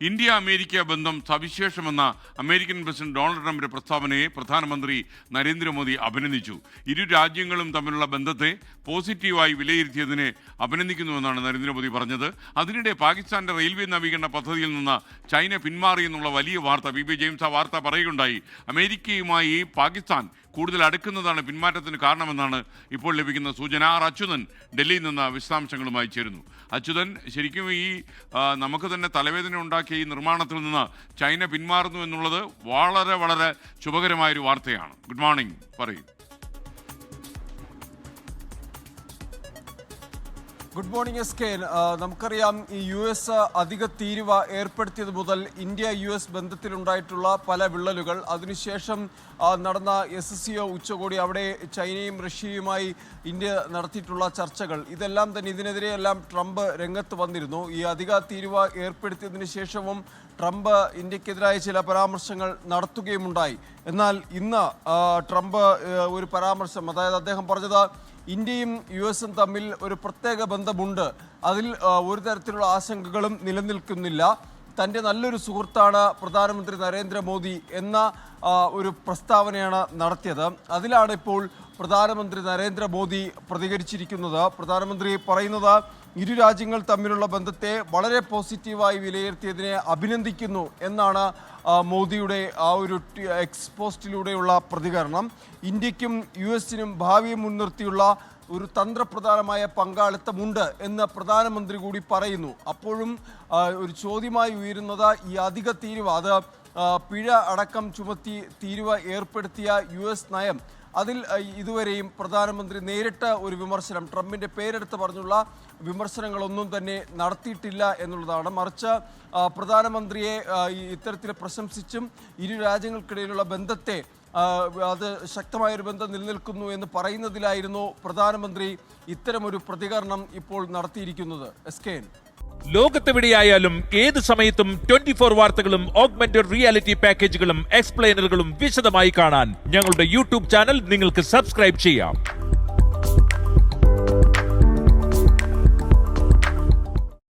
India America ബന്ധം സവിശേഷമെന്ന American president Donald ട്രംപിന്റെ പ്രസ്താവനയെ പ്രധാനമന്ത്രി നരേന്ദ്രമോദി അഭിനന്ദിച്ചു. ഇരു രാജ്യങ്ങളും തമ്മിലുള്ള ബന്ധത്തെ പോസിറ്റീവായി വിലയിരുത്തിയതിനെ അഭിനന്ദിക്കുന്നുവെന്നാണ് നരേന്ദ്രമോദി പറഞ്ഞത്. അതിനിടെ പാകിസ്ഥാന്റെ റെയിൽവേ നവീകരണ പദ്ധതിയിൽ നിന്ന് ചൈന പിന്മാറിയെന്നുള്ള വലിയ വാർത്ത പി ജെയിംസ് ആ വാർത്ത പറയുകയുണ്ടായി. അമേരിക്കയുമായി പാകിസ്ഥാൻ കൂടുതൽ അടുക്കുന്നതാണ് പിന്മാറ്റത്തിന് കാരണമെന്നാണ് ഇപ്പോൾ ലഭിക്കുന്ന സൂചന. അച്യുതൻ ഡൽഹിയിൽ നിന്ന് വിശദാംശങ്ങളുമായി ചേരുന്നു. അച്യുതൻ, ശരിക്കും ഈ നമുക്ക് തന്നെ തലവേദന ഉണ്ടാക്കിയ ഈ നിർമ്മാണത്തിൽ നിന്ന് ചൈന പിന്മാറുന്നു എന്നുള്ളത് വളരെ വളരെ ശുഭകരമായൊരു വാർത്തയാണ്. ഗുഡ് മോർണിംഗ്, പറയൂ. Good morning S K. നമുക്കറിയാം, ഈ US അധിക തീരുവ ഏർപ്പെടുത്തിയത് മുതൽ ഇന്ത്യ US ബന്ധത്തിലുണ്ടായിട്ടുള്ള പല വിള്ളലുകൾ, അതിനുശേഷം നടന്ന SCO ഉച്ചകോടി, അവിടെ ചൈനയും റഷ്യയുമായി ഇന്ത്യ നടത്തിയിട്ടുള്ള ചർച്ചകൾ, ഇതെല്ലാം തന്നെ ഇതിനെതിരെയെല്ലാം ട്രംപ് രംഗത്ത് വന്നിരുന്നു. ഈ അധിക തീരുവ ഏർപ്പെടുത്തിയതിനു ശേഷവും ട്രംപ് ഇന്ത്യക്കെതിരായ ചില പരാമർശങ്ങൾ നടത്തുകയുമുണ്ടായി. എന്നാൽ ഇന്ന് ട്രംപ് ഒരു പരാമർശം, അതായത് അദ്ദേഹം പറഞ്ഞത് ഇന്ത്യയും US തമ്മിൽ ഒരു പ്രത്യേക ബന്ധമുണ്ട്, അതിൽ ഒരു തരത്തിലുള്ള ആശങ്കകളും നിലനിൽക്കുന്നില്ല. തൻ്റെ നല്ലൊരു സുഹൃത്താണ് പ്രധാനമന്ത്രി നരേന്ദ്രമോദി എന്ന ഒരു പ്രസ്താവനയാണ് നടത്തിയത്. അതിലാണ് ഇപ്പോൾ പ്രധാനമന്ത്രി നരേന്ദ്രമോദി പ്രതികരിച്ചിരിക്കുന്നത്. പ്രധാനമന്ത്രി പറയുന്നത് ഇരു രാജ്യങ്ങൾ തമ്മിലുള്ള ബന്ധത്തെ വളരെ പോസിറ്റീവായി വിലയിരുത്തിയതിനെ അഭിനന്ദിക്കുന്നു എന്നാണ് മോദിയുടെ ആ ഒരു എക്സ്പോസ്റ്റിലൂടെയുള്ള പ്രതികരണം. ഇന്ത്യക്കും US-നും ഭാവിയെ മുൻനിർത്തിയുള്ള ഒരു തന്ത്രപ്രധാനമായ പങ്കാളിത്തമുണ്ട് എന്ന് പ്രധാനമന്ത്രി കൂടി പറയുന്നു. അപ്പോഴും ഒരു ചോദ്യമായി ഉയരുന്നത് ഈ അധിക തീരുവ, അത് പിഴ അടക്കം ചുമത്തി തീരുവ ഏർപ്പെടുത്തിയ US നയം, അതിൽ ഇതുവരെയും പ്രധാനമന്ത്രി നേരിട്ട് ഒരു വിമർശനം, ട്രംപിൻ്റെ പേരെടുത്ത് പറഞ്ഞുള്ള വിമർശനങ്ങളൊന്നും തന്നെ നടത്തിയിട്ടില്ല എന്നുള്ളതാണ്. മറിച്ച് പ്രധാനമന്ത്രിയെ ഇത്തരത്തിൽ പ്രശംസിച്ചും ഇരു രാജ്യങ്ങൾക്കിടയിലുള്ള ബന്ധത്തെ, അത് ശക്തമായൊരു ബന്ധം നിലനിൽക്കുന്നു എന്ന് പറയുന്നതിലായിരുന്നു പ്രധാനമന്ത്രി ഇത്തരമൊരു പ്രതികരണം ഇപ്പോൾ നടത്തിയിരിക്കുന്നത്. SK. ലോകത്തെവിടെയായാലും ഏത് സമയത്തും 24 വാർത്തകളും ഓഗ്മെന്റഡ് റിയാലിറ്റി പാക്കേജുകളും എക്സ്പ്ലെയിനറുകളും വിശദമായി കാണാൻ ഞങ്ങളുടെ YouTube ചാനൽ നിങ്ങൾക്ക് സബ്സ്ക്രൈബ് ചെയ്യാം.